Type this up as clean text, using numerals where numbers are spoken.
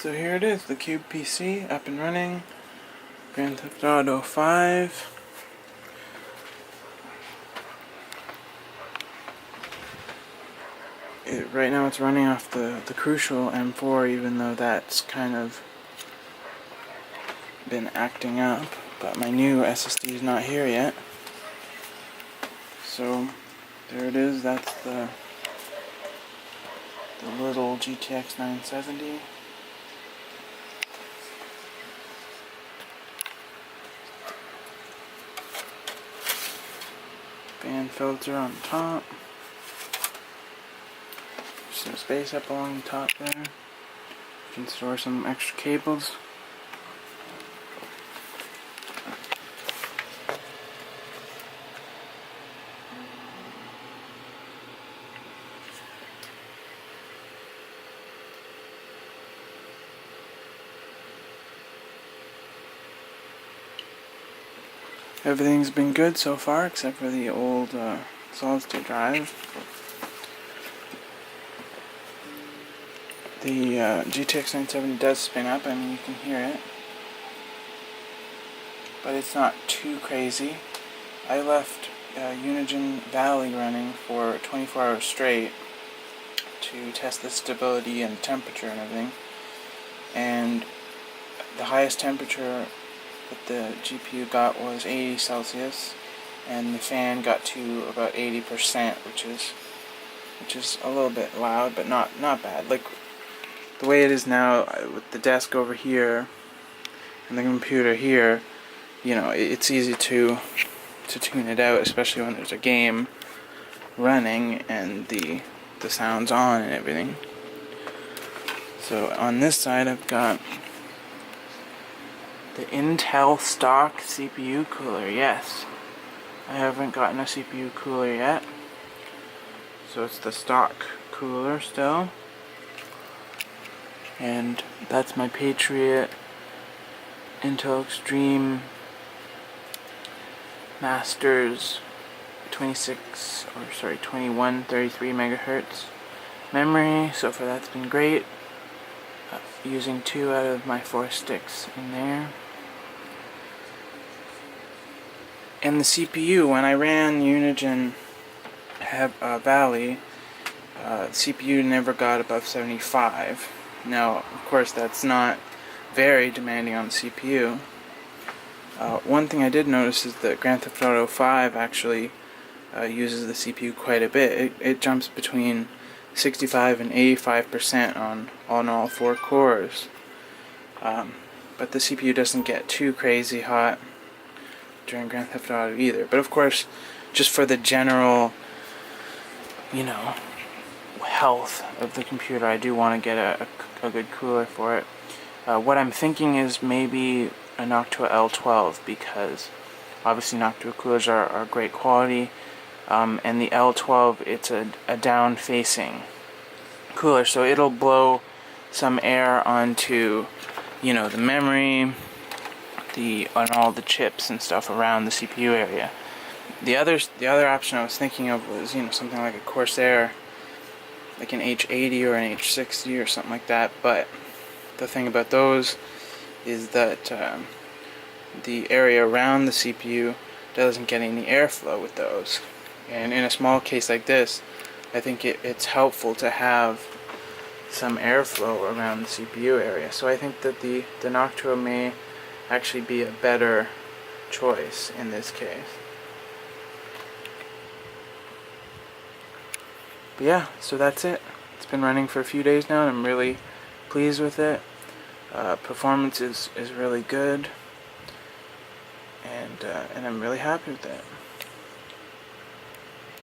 So here it is, the Cube PC up and running. Grand Theft Auto 5. Right now it's running off the Crucial M4, even though that's kind of been acting up. But my new SSD is not here yet. So there it is, that's the little GTX 970. Fan filter on top. Some space up along the top there. You can store some extra cables. Everything's been good so far except for the old solid-state drive. The GTX 970 does spin up, I mean you can hear it, but it's not too crazy. I left Unigine Valley running for 24 hours straight to test the stability and temperature and everything, and the highest temperature that the GPU got was 80 Celsius, and the fan got to about 80%, which is a little bit loud, but not bad. Like the way it is now, with the desk over here and the computer here, you know, it's easy to tune it out, especially when there's a game running and the sound's on and everything. So on this side I've got the Intel stock CPU cooler. Yes, I haven't gotten a CPU cooler yet, so it's the stock cooler still. And that's my Patriot Intel Extreme Masters 2133 megahertz memory. So far that's been great. Using 2 out of my 4 sticks in there. And the CPU, when I ran Unigine Valley, CPU never got above 75. Now, of course, that's not very demanding on the CPU. One thing I did notice is that Grand Theft Auto 5 actually uses the CPU quite a bit. It jumps between 65 and 85% on all 4 cores. But the CPU doesn't get too crazy hot during Grand Theft Auto either. But of course, just for the general, you know, health of the computer, I do want to get a good cooler for it. What I'm thinking is maybe a Noctua L12, because obviously Noctua coolers are great quality, and the L12, it's a down-facing cooler, so it'll blow some air onto, you know, the memory, on all the chips and stuff around the CPU area. The other option I was thinking of was, you know, something like a Corsair, like an H80 or an H60 or something like that. But the thing about those is that the area around the CPU doesn't get any airflow with those. And in a small case like this, I think it's helpful to have some airflow around the CPU area. So I think that the Noctua may actually be a better choice in this case. But yeah, so that's it. It's been running for a few days now, and I'm really pleased with it. Performance is really good, and I'm really happy with it.